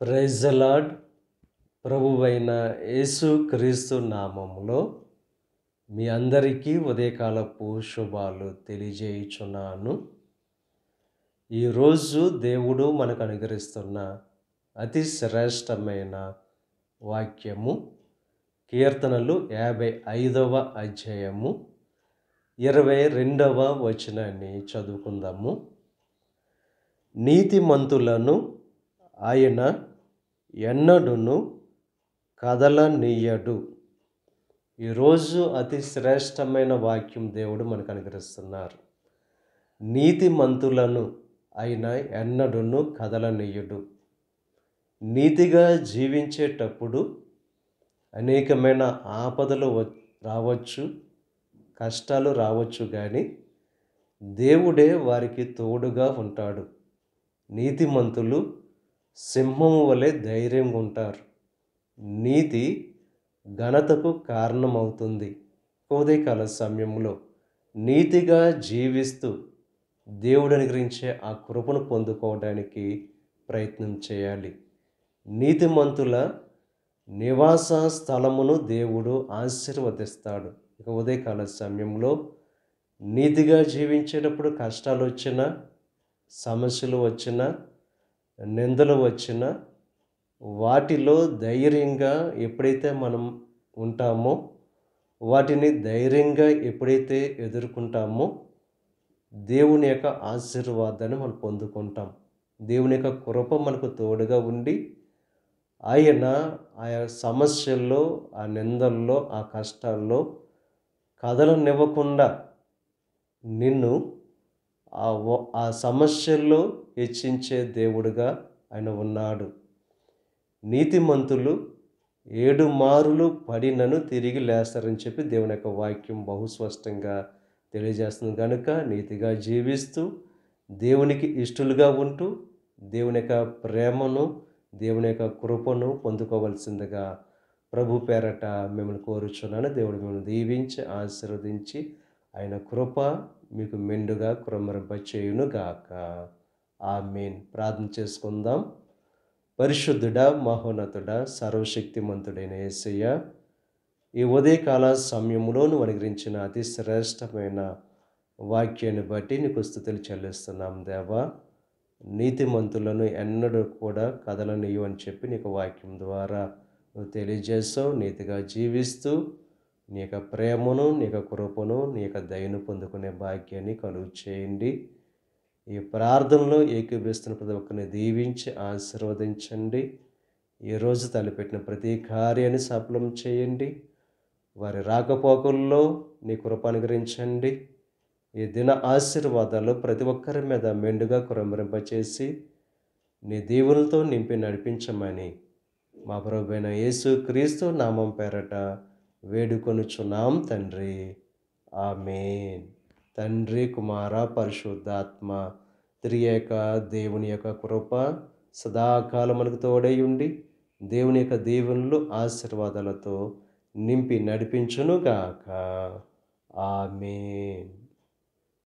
Praise the lord. ప్రభువైన యేసు క్రీస్తు నామములో మీ అందరికీ ఉదయకాలపు శుభాలు తెలియజేయుచున్నాను. ఈరోజు దేవుడు మనకు అనుగ్రహిస్తున్న అతి శ్రేష్టమైన వాక్యము కీర్తనలు 55వ అధ్యాయము 22వ వచనాన్ని చదువుకుందాము. నీతిమంతులను ఆయన ఎన్నడును కదలనీయడు. ఈరోజు అతి శ్రేష్టమైన వాక్యం దేవుడు మనకు అనుగ్రహిస్తున్నారు. నీతిమంతులను ఆయన ఎన్నడును కదలనీయడు. నీతిగా జీవించేటప్పుడు అనేకమైన ఆపదలు రావచ్చు, కష్టాలు రావచ్చు, కానీ దేవుడే వారికి తోడుగా ఉంటాడు. నీతిమంతులు సింహము వలె ధైర్యంగా ఉంటారు. నీతి ఘనతకు కారణమవుతుంది. ఉదయకాల సమయంలో నీతిగా జీవిస్తూ దేవుడు అనుగ్రహించే ఆ కృపను పొందుకోవడానికి ప్రయత్నం చేయాలి. నీతిమంతుల నివాస స్థలమును దేవుడు ఆశీర్వదిస్తాడు. ఇక ఉదయకాల సమయంలో నీతిగా జీవించేటప్పుడు కష్టాలు వచ్చినా, సమస్యలు వచ్చినా, నిందలు వచ్చినా వాటిలో ధైర్యంగా ఎప్పుడైతే మనం ఉంటామో, వాటిని ధైర్యంగా ఎప్పుడైతే ఎదుర్కొంటామో దేవుని యొక్క ఆశీర్వాదాన్ని మనం పొందుకుంటాం. దేవుని యొక్క కృప మనకు తోడుగా ఉండి ఆయన ఆయా సమస్యల్లో, ఆ నిందల్లో, ఆ కష్టాల్లో కదలనివ్వకుండా నిన్ను ఆ సమస్యల్లో హెచ్చించే దేవుడుగా ఆయన ఉన్నాడు. నీతిమంతులు 7 మారులు పడినను తిరిగి లేస్తారని చెప్పి దేవుని యొక్క వాక్యం బహుస్పష్టంగా తెలియజేస్తుంది. కనుక నీతిగా జీవిస్తూ దేవునికి ఇష్టలుగా ఉంటూ దేవుని యొక్క ప్రేమను, దేవుని యొక్క కృపను పొందుకోవలసిందిగా ప్రభు పేరట మిమ్మల్ని కోరుచున్నాను. దేవుడు మిమ్మల్ని దీవించి ఆశీర్వదించి ఆయన కృప మీకు మెండుగా కృమ్మరింప చేయునుగాక. ఆమేన్. ప్రార్థన చేసుకుందాం. పరిశుద్ధుడా, మహోన్నతుడా, సర్వశక్తిమంతుడైన యేసయ్య, ఈ ఉదయకాల సమయంలో నువ్వు అనుగ్రహించిన అతి శ్రేష్టమైన వాక్యాన్ని బట్టి నీకు స్తుతులు చెల్లిస్తున్నాం దేవా. నీతిమంతులను ఎన్నడూ కూడా కదలనీయు అని చెప్పి నీకు వాక్యం ద్వారా నువ్వు తెలియజేసావు. నీతిగా జీవిస్తూ నీ యొక్క ప్రేమను, నీ యొక్క కృపను, నీ యొక్క దయను పొందుకునే భాగ్యాన్ని కలుగు చేయండి. ఈ ప్రార్థనలో ఏకీభవిస్తున్న ప్రతి ఒక్కరిని దీవించి ఆశీర్వదించండి. ఈరోజు తలపెట్టిన ప్రతి కార్యాన్ని సఫలం చేయండి. వారి రాకపోకల్లో నీ కృప అనుగ్రహించండి. ఈ దిన ఆశీర్వాదాలు ప్రతి ఒక్కరి మీద మెండుగా కురంభరింపచేసి నీ దీవులతో నింపి నడిపించమని మా ప్రభువైన యేసు క్రీస్తు నామం పేరట వేడుకొనుచున్నాం తండ్రి. ఆమేన్. తండ్రి, కుమార, పరిశుద్ధాత్మ త్రియేక దేవుని యొక్క కృప సదాకాలం మనకు తోడై ఉండి దేవుని యొక్క దీవెనలు, ఆశీర్వాదాలతో నింపి నడిపించునుగాక. ఆమేన్.